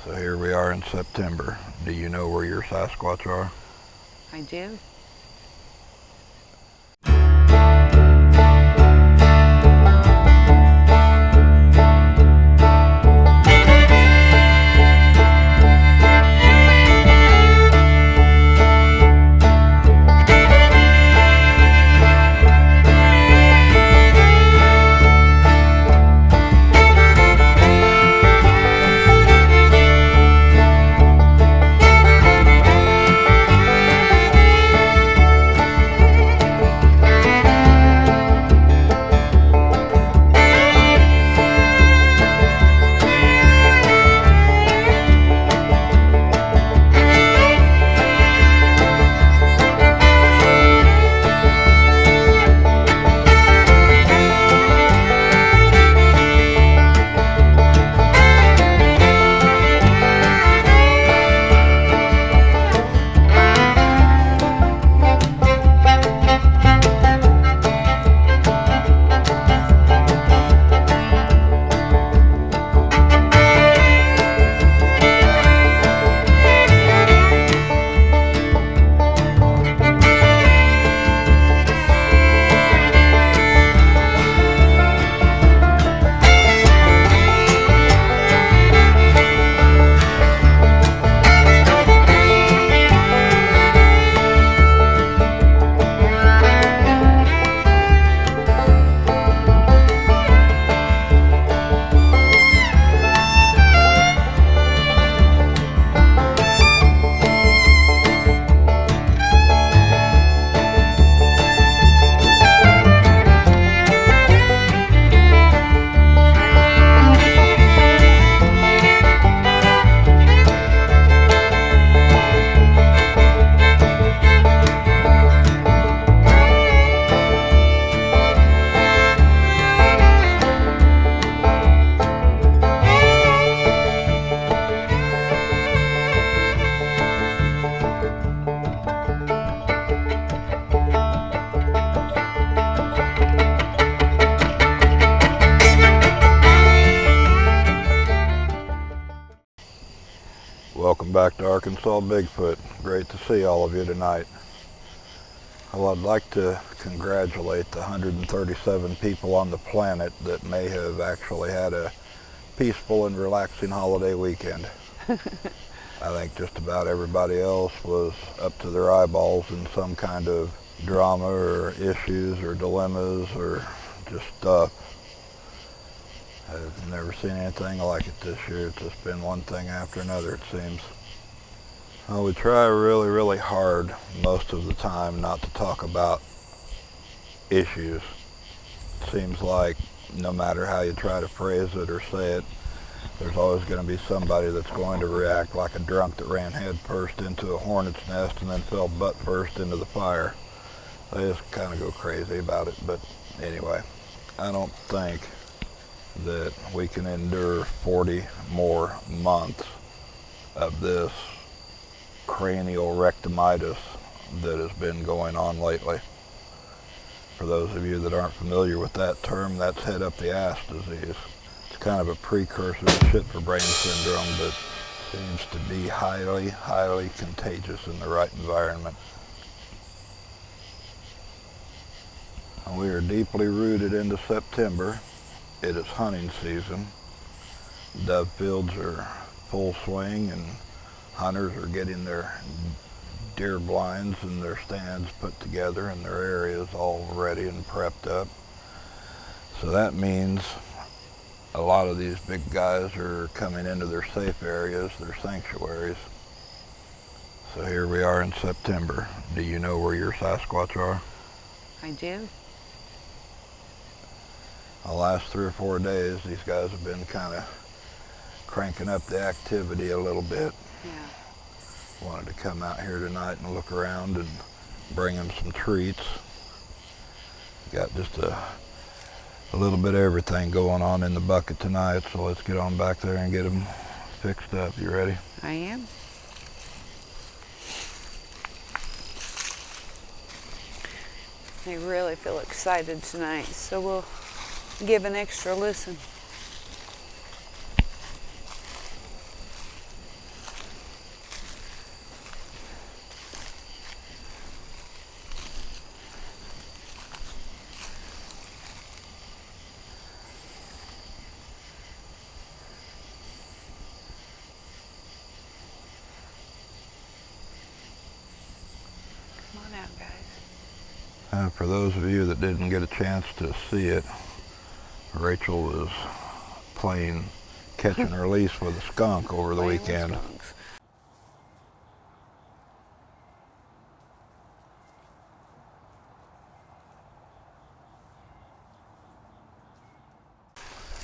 So here we are in September. Do you know where your Sasquatch are? I do. Welcome back to Arkansas Bigfoot. Great to see all of you tonight. Well, I'd like to congratulate the 137 people on the planet that may have actually had a peaceful and relaxing holiday weekend. I think just about everybody else was up to their eyeballs in some kind of drama or issues or dilemmas or just stuff. I've never seen anything like it this year. It's just been one thing after another, it seems. Well, we try really hard most of the time not to talk about issues. It seems like no matter how you try to phrase it or say it, there's always going to be somebody that's going to react like a drunk that ran head first into a hornet's nest and then fell butt first into the fire. They just kind of go crazy about it. But anyway, I don't think that we can endure 40 more months of this cranial rectamitis that has been going on lately. For those of you that aren't familiar with that term, that's head up the ass disease. It's kind of a precursor to shit for brain syndrome, but seems to be highly contagious in the right environment. And we are deeply rooted into September. It is hunting season. Dove fields are full swing and hunters are getting their deer blinds and their stands put together and their areas all ready and prepped up. So that means a lot of these big guys are coming into their safe areas, their sanctuaries. So here we are in September. Do you know where your Sasquatch are? I do. The last 3 or 4 days, these guys have been kind of cranking up the activity a little bit. Yeah. Wanted to come out here tonight and look around and bring them some treats. Got just a little bit of everything going on in the bucket tonight, so let's get on back there and get them fixed up. You ready? I am. They really feel excited tonight, so we'll give an extra listen. Yeah, guys. And for those of you that didn't get a chance to see it, Rachel was playing catch and release with a skunk over the Playing with weekend. skunks.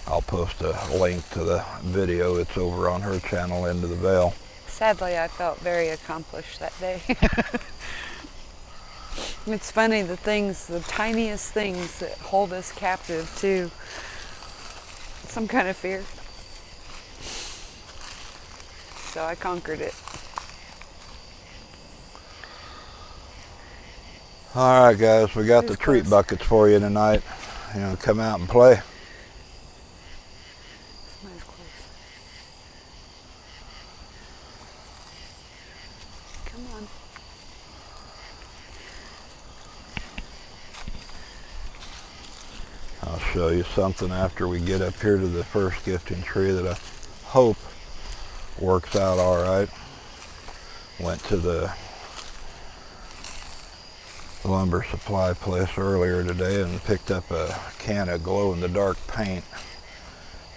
I'll post a link to the video. It's over on her channel, Into the Veil. Sadly, I felt very accomplished that day. It's funny, the tiniest things that hold us captive to some kind of fear. So I conquered it. All right, guys, we got Who's the treat close? buckets for you tonight. You know, come out and play. Somebody's close. Come on. I'll show you something after we get up here to the first gifting tree that I hope works out all right. Went to the lumber supply place earlier today and picked up a can of glow-in-the-dark paint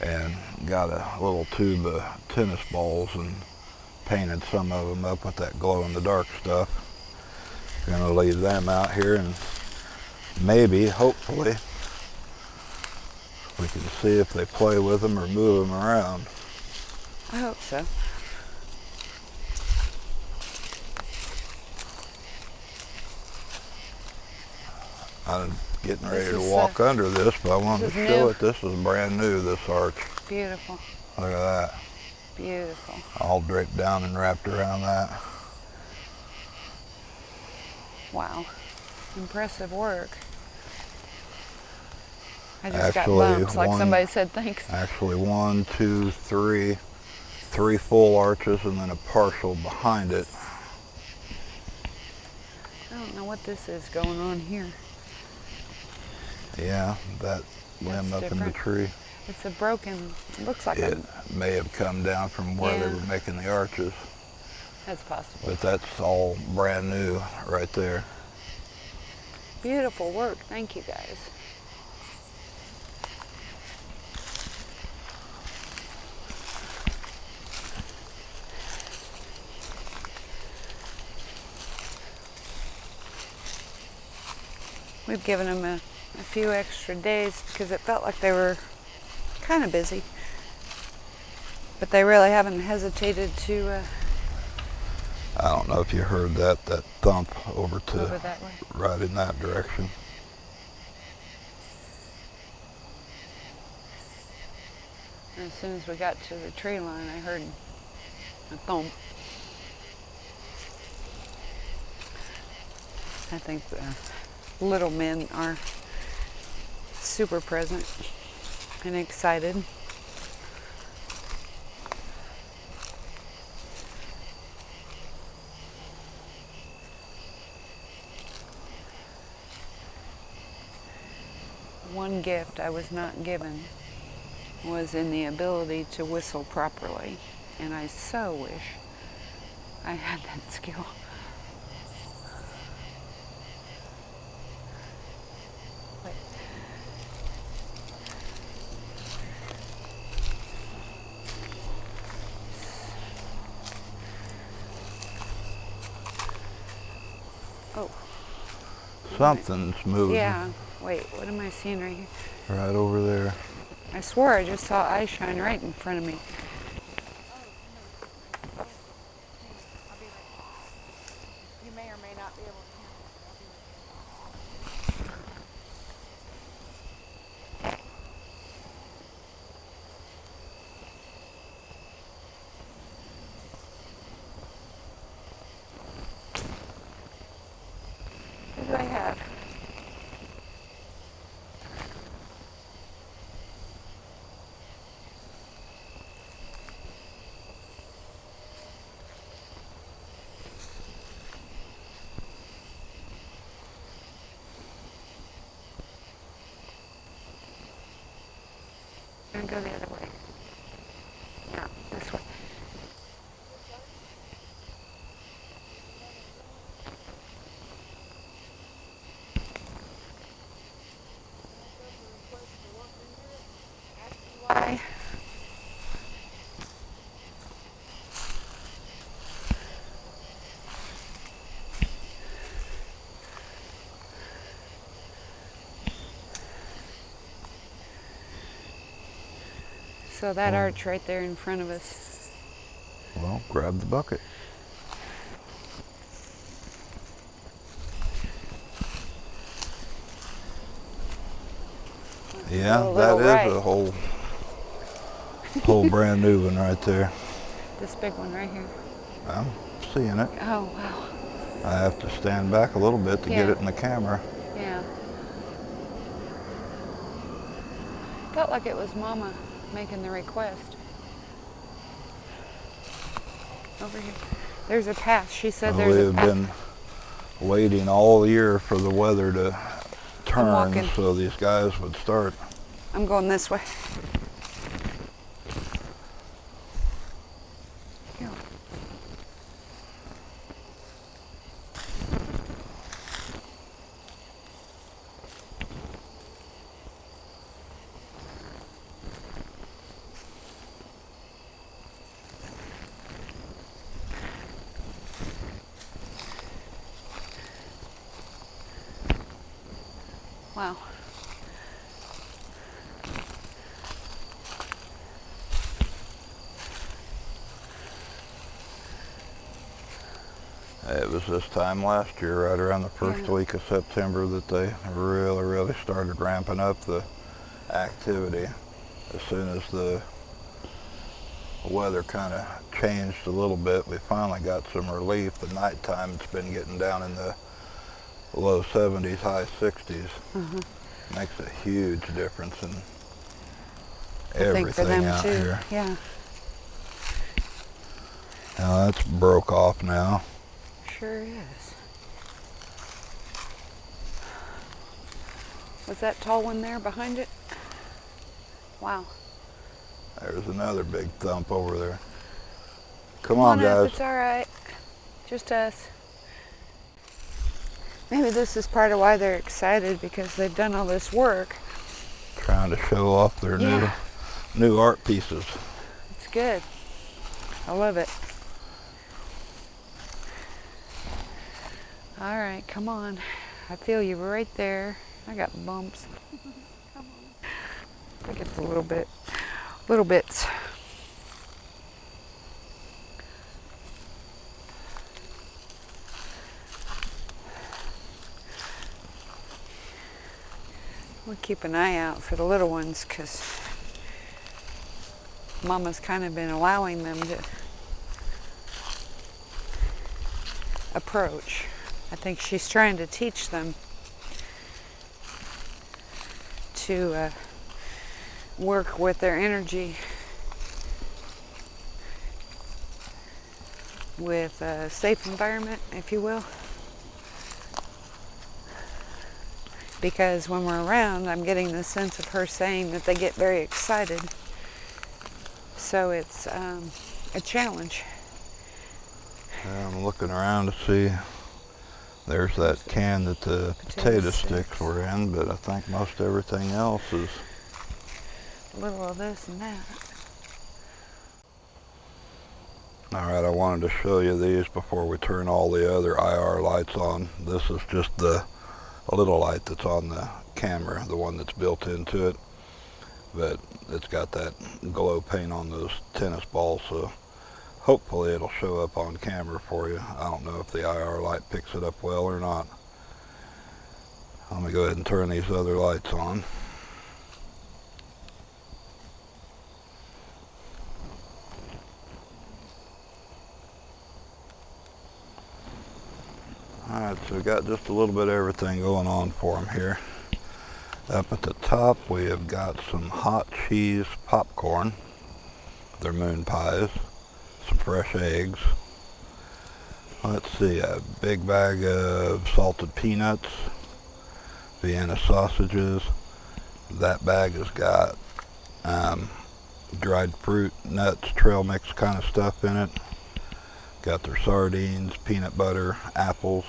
and got a little tube of tennis balls and painted some of them up with that glow-in-the-dark stuff. Gonna leave them out here and maybe, hopefully, we can see if they play with them or move them around. I hope so. I'm getting ready This to is, walk under this, but I wanted to this is show new. it. This is brand new, this arch. Beautiful. Look at that. Beautiful. All draped down and wrapped around that. Wow. Impressive work. I just Actually, got bumps, like one- somebody said thanks. Actually, 1, 2, 3, 3 full arches and then a partial behind it. I don't know what this is going on here. Yeah, that limb That's up in the different. tree. It's a broken, looks like It may have come down from where they Yeah. were making the arches, that's possible. but that's all brand new right there. Beautiful work. Thank you, guys. We've given them a few extra days because it felt like they were kind of busy. But they really haven't hesitated to I don't know if you heard that thump over to over that way. right in that direction. And as soon as we got to the tree line, I heard a thump. I think the little men are super present and excited. One gift I was not given was in the ability to whistle properly, and I so wish I had that skill. Wait. Oh, Something's moving yeah. Wait, what am I seeing right here? right over there. I swore I just saw eyes shine right in front of me. You may or may not be able to hear me, but I'll be right back. Who do I have? I'm gonna go the other way. No, this way. So that arch right there in front of us. Well, grab the bucket. Yeah, a that little is right. a whole brand new one right there. This big one right here. I'm seeing it. Oh, wow. I have to stand back a little bit to get Yeah. it in the camera. Yeah. Felt like it was Mama making the request. Over here. There's a path. She said Well, there's a we've path. been waiting all year for the weather to turn walking. so these guys would start. I'm going this way. Go. Wow. It was this time last year, right around the first week of September, that they really started ramping up the activity. As soon as the weather kind of changed a little bit, we finally got some relief. The nighttime, it's been getting down in the low 70s, high 60s. Makes a huge difference in I think for everything them out too. here. Yeah. Now that's broke off now. Sure is. Was that tall one there behind it? Wow. There's another big thump over there. Come Come on, up, guys. it's all right. Just us. Maybe this is part of why they're excited, because they've done all this work. Trying to show off their new art pieces. It's good. I love it. All right, come on. I feel you right there. I got bumps. Come on. I think it's a little bits. We'll keep an eye out for the little ones, because Mama's kind of been allowing them to approach. I think she's trying to teach them to work with their energy with a safe environment, if you will. Because when we're around, I'm getting the sense of her saying that they get very excited. So it's a challenge. I'm looking around to see. There's that can that the potato sticks were in, but I think most everything else is A little of this and that. all right. I wanted to show you these before we turn all the other IR lights on. This is just a little light that's on the camera, the one that's built into it, but it's got that glow paint on those tennis balls, so hopefully it'll show up on camera for you. I don't know if the IR light picks it up well or not. Let me go ahead and turn these other lights on. Alright, so we got just a little bit of everything going on for them here. Up at the top we have got some hot cheese popcorn. They're moon pies. Some fresh eggs. Let's see, a big bag of salted peanuts. Vienna sausages. That bag has got dried fruit, nuts, trail mix kind of stuff in it. Got their sardines, peanut butter, apples.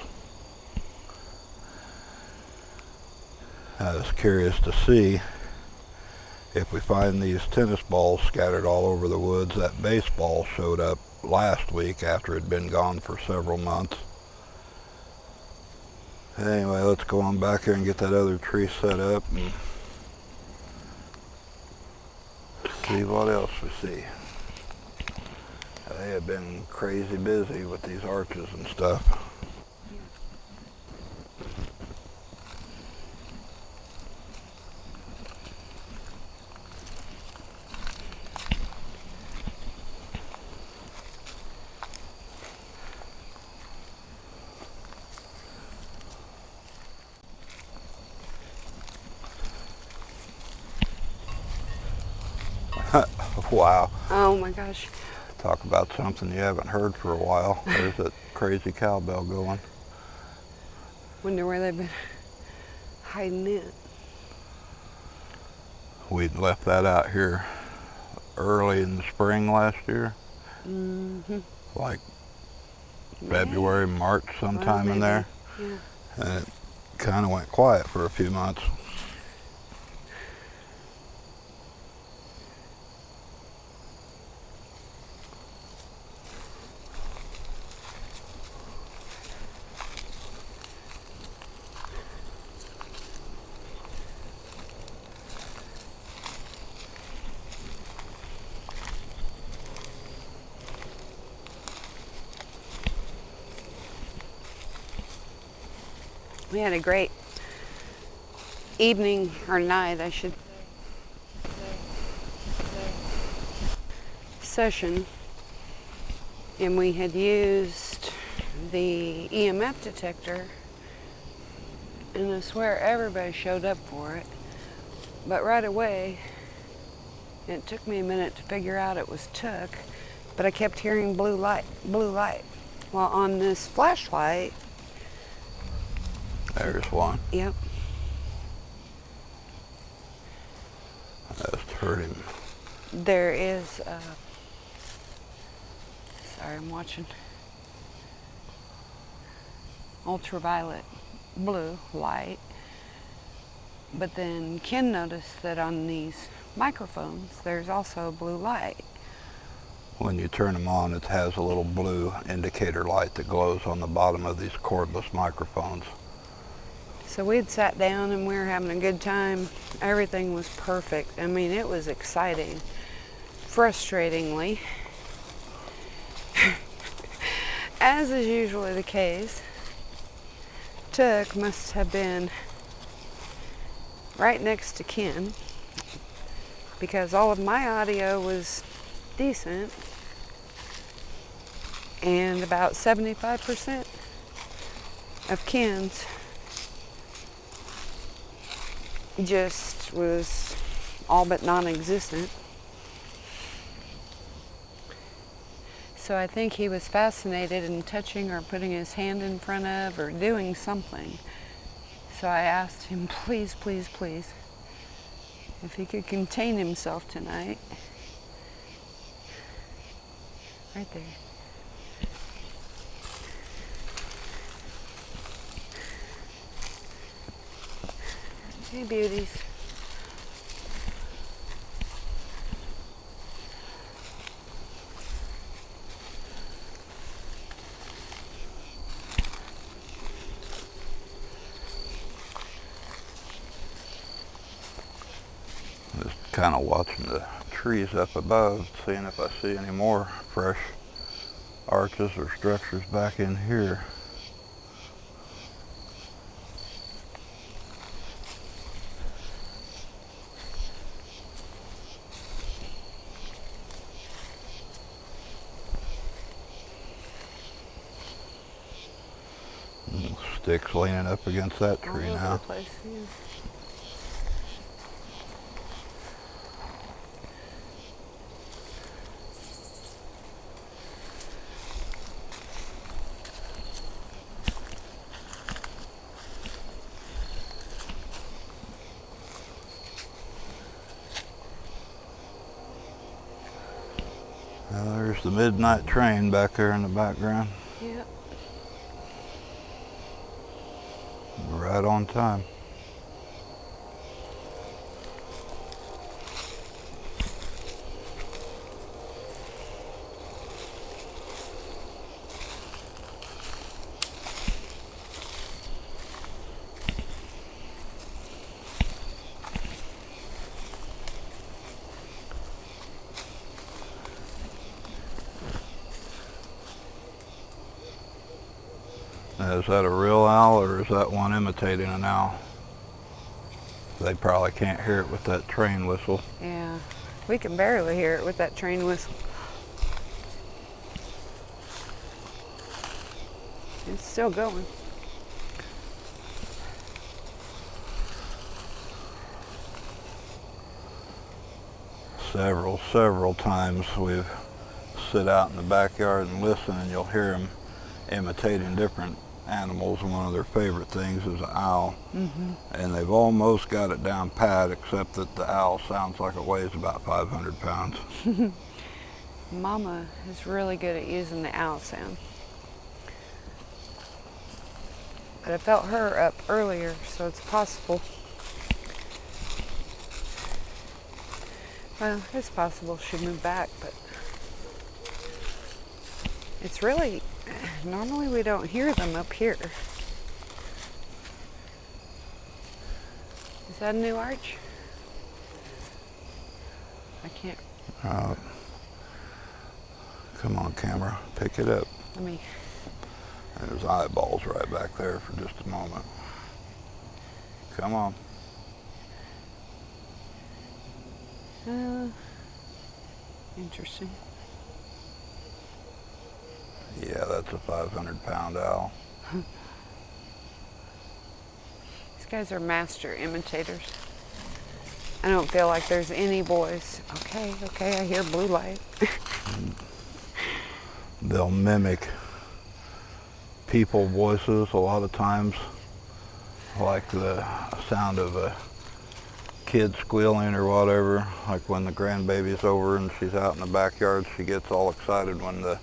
I was curious to see if we find these tennis balls scattered all over the woods. That baseball showed up last week after it had been gone for several months. Anyway, let's go on back here and get that other tree set up and see what else we see. They have been crazy busy with these arches and stuff. Wow. Oh my gosh. Talk about something you haven't heard for a while. There's that crazy cowbell going. Wonder where they've been hiding it. We left that out here early in the spring last year. Mm-hmm. Like February, March, sometime in there. Yeah. And it kind of went quiet for a few months. We had a great evening, or night, I should say, session. And we had used the EMF detector. And I swear everybody showed up for it. But right away, it took me a minute to figure out it was took, but I kept hearing blue light. Well, on this flashlight, There's one. yep, That's hurt him. there is, sorry, I'm watching, ultraviolet blue light. But then Ken noticed that on these microphones, there's also blue light. When you turn them on, it has a little blue indicator light that glows on the bottom of these cordless microphones. So we had sat down and we were having a good time. Everything was perfect. I mean, it was exciting. Frustratingly, as is usually the case, Tuck must have been right next to Ken, because all of my audio was decent and about 75% of Ken's just was all but non-existent. So I think he was fascinated in touching or putting his hand in front of or doing something. So I asked him, please, please, please, if he could contain himself tonight. Right there. Hey, beauties. Just kind of watching the trees up above, seeing if I see any more fresh arches or structures back in here. Sticks leaning up against that tree All over now. the place, yeah. Now there's the midnight train back there in the background. Yep. Right on time. Is that a real owl or is that one imitating an owl? They probably can't hear it with that train whistle. Yeah, we can barely hear it with that train whistle. It's still going. Several times we've sit out in the backyard and listen, and you'll hear them imitating different animals. One of their favorite things is an owl. And they've almost got it down pat, except that the owl sounds like it weighs about 500 pounds. Mama is really good at using the owl sound. But I felt her up earlier, so it's possible. Well, it's possible she moved back, but it's really, normally we don't hear them up here. Is that a new arch? I can't. Come on, camera, pick it up. Let me. There's eyeballs right back there for just a moment. Come on. Interesting. Yeah, that's a 500-pound owl. These guys are master imitators. I don't feel like there's any boys. Okay, I hear blue light. They'll mimic people voices a lot of times, like the sound of a kid squealing or whatever. Like when the grandbaby's over and she's out in the backyard, she gets all excited when the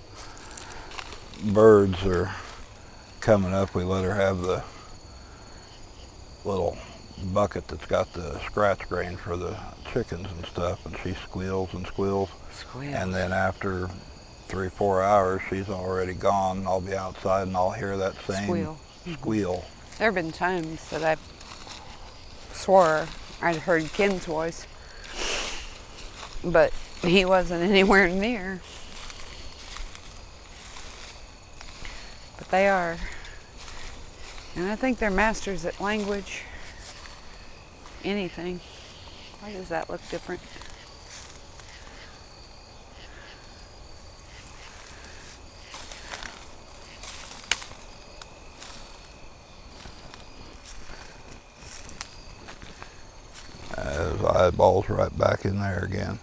birds are coming up. We let her have the little bucket that's got the scratch grain for the chickens and stuff, and she squeals and squeals. And then after 3-4 hours, she's already gone. I'll be outside and I'll hear that same squeal. There have been times that I swore I'd heard Ken's voice, but he wasn't anywhere near. But they are. And I think they're masters at language. Anything. Why does that look different? His eyeballs right back in there again.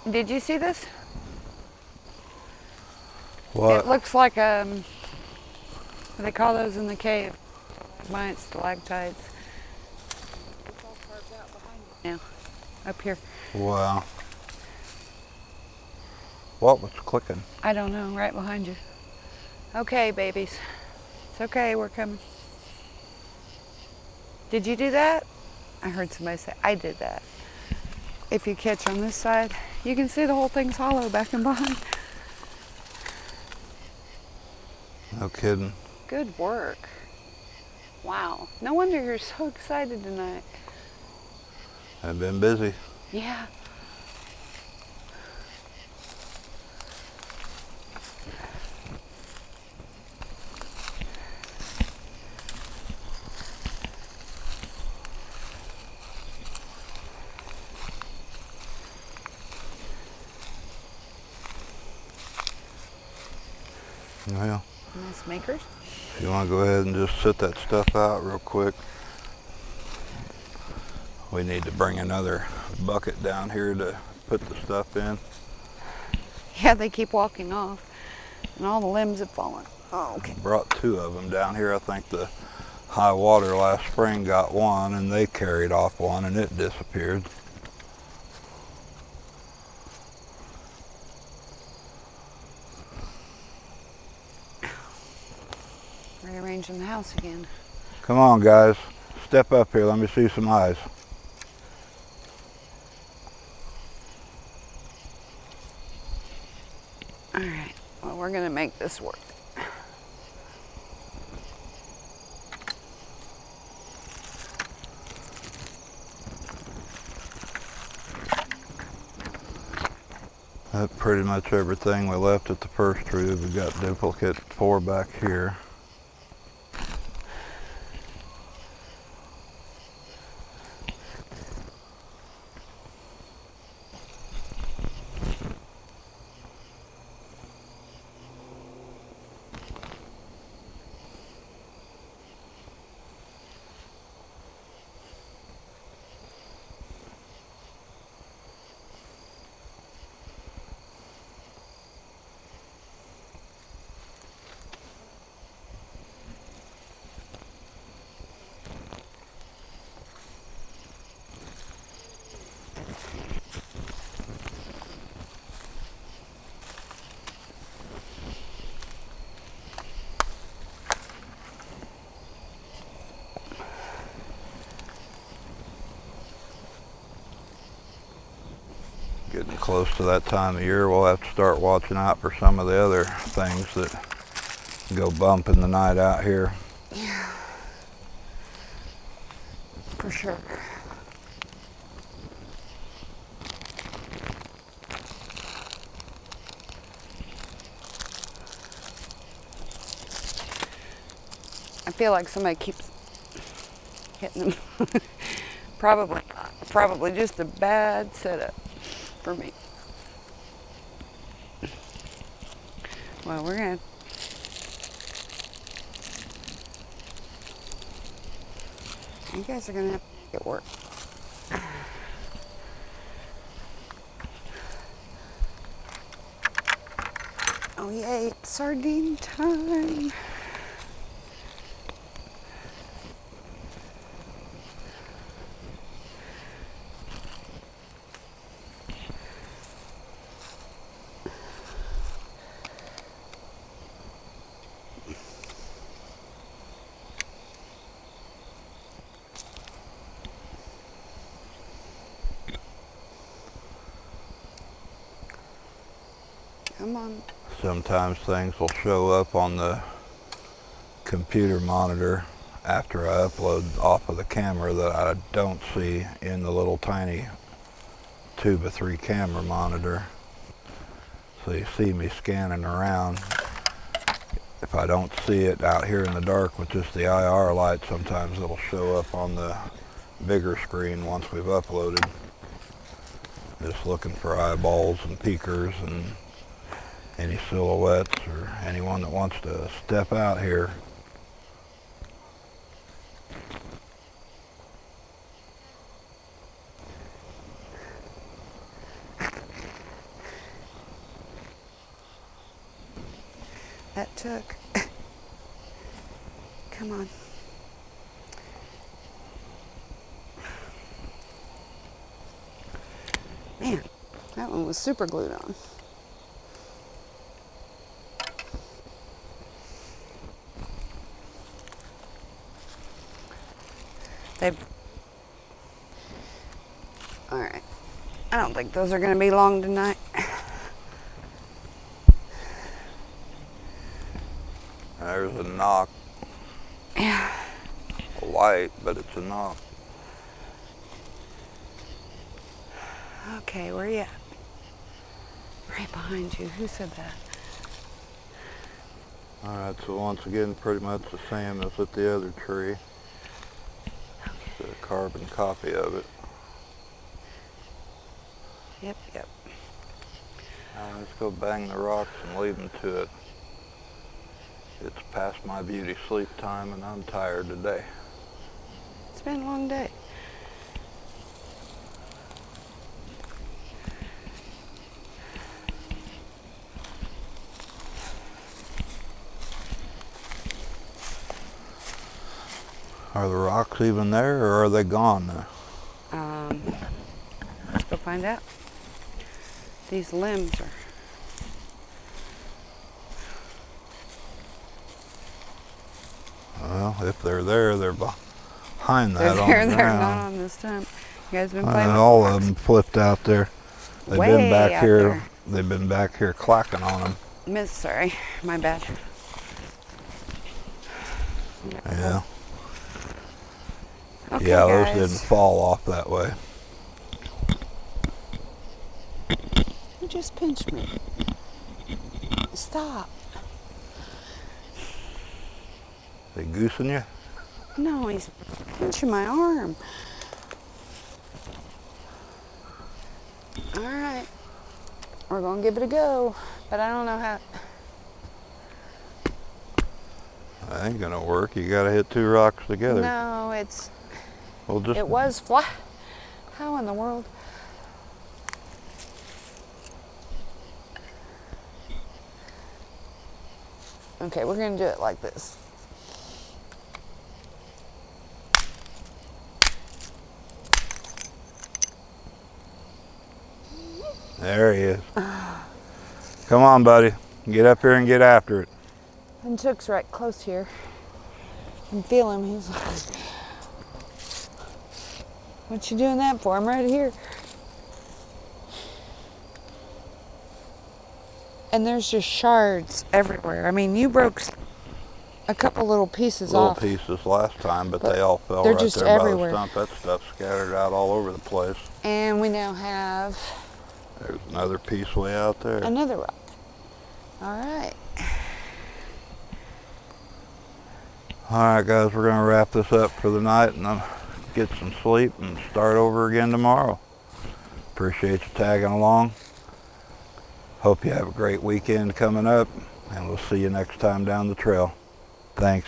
Did you see this? What? It looks like what do they call those in the cave? Giant stalactites. It's all carved out behind you. Yeah, up here. Wow. What was clicking? I don't know, right behind you. Okay, babies. It's okay, we're coming. Did you do that? I heard somebody say, I did that. If you catch on this side, you can see the whole thing's hollow back and behind. No kidding. Good work. Wow. No wonder you're so excited tonight. I've been busy. Yeah. Well, Nice makers. if you want to go ahead and just sit that stuff out real quick. We need to bring another bucket down here to put the stuff in. Yeah, they keep walking off, and all the limbs have fallen. Oh, okay. Brought 2 of them down here. I think the high water last spring got one, and they carried off one, and it disappeared. Rearranging the house again. Come on, guys. Step up here. Let me see some eyes. All right. Well, we're going to make this work. That's pretty much everything we left at the first tree. We've got duplicate 4 back here. Getting close to that time of year, we'll have to start watching out for some of the other things that go bump in the night out here. Yeah, for sure. I feel like somebody keeps hitting them. Probably just a bad setup for me. Well, we're gonna. You guys are gonna have to make it work. Oh yay, it's sardine time. Come on. Sometimes things will show up on the computer monitor after I upload off of the camera that I don't see in the little tiny 2x3 camera monitor. So you see me scanning around. If I don't see it out here in the dark with just the IR light, sometimes it'll show up on the bigger screen once we've uploaded. Just looking for eyeballs and peekers and any silhouettes or anyone that wants to step out here. That took. Come on. Man, that one was super glued on. All right. I don't think those are going to be long tonight. There's a knock. Yeah. A light, but it's a knock. Okay, where you at? Right behind you. Who said that? Alright, so once again, pretty much the same as with the other tree. Okay. It's a carbon copy of it. Yep. Now let's go bang the rocks and leave them to it. It's past my beauty sleep time and I'm tired today. It's been a long day. Are the rocks even there or are they gone now? Let's go find out. These limbs are. Well, if they're there, they're behind that They're on there, the they're ground. not on this time. You guys been playing with All rocks? of them flipped out there. They've Way been back out here. there. They've been back here clacking on them. Sorry, my bad. Yeah. Okay, Yeah, guys. those didn't fall off that way. just pinched me. Stop. They goosing you? No, he's pinching my arm. All right. We're going to give it a go, but I don't know how. That ain't gonna work. You gotta hit two rocks together. No, Well, just it was flat. How in the world? Okay, we're going to do it like this. there he is. Come on, buddy. Get up here and get after it. And Took's right close here. I can feel him. He's like, what you doing that for? I'm right here. And there's just shards everywhere. I mean, you broke a couple little pieces Little off. pieces last time, but But they all fell they're right just there everywhere. by the stump. That stuff scattered out all over the place. And we now have There's another piece way out there. another rock. All right. All right, guys, we're gonna wrap this up for the night and get some sleep and start over again tomorrow. Appreciate you tagging along. Hope you have a great weekend coming up, and we'll see you next time down the trail. Thanks.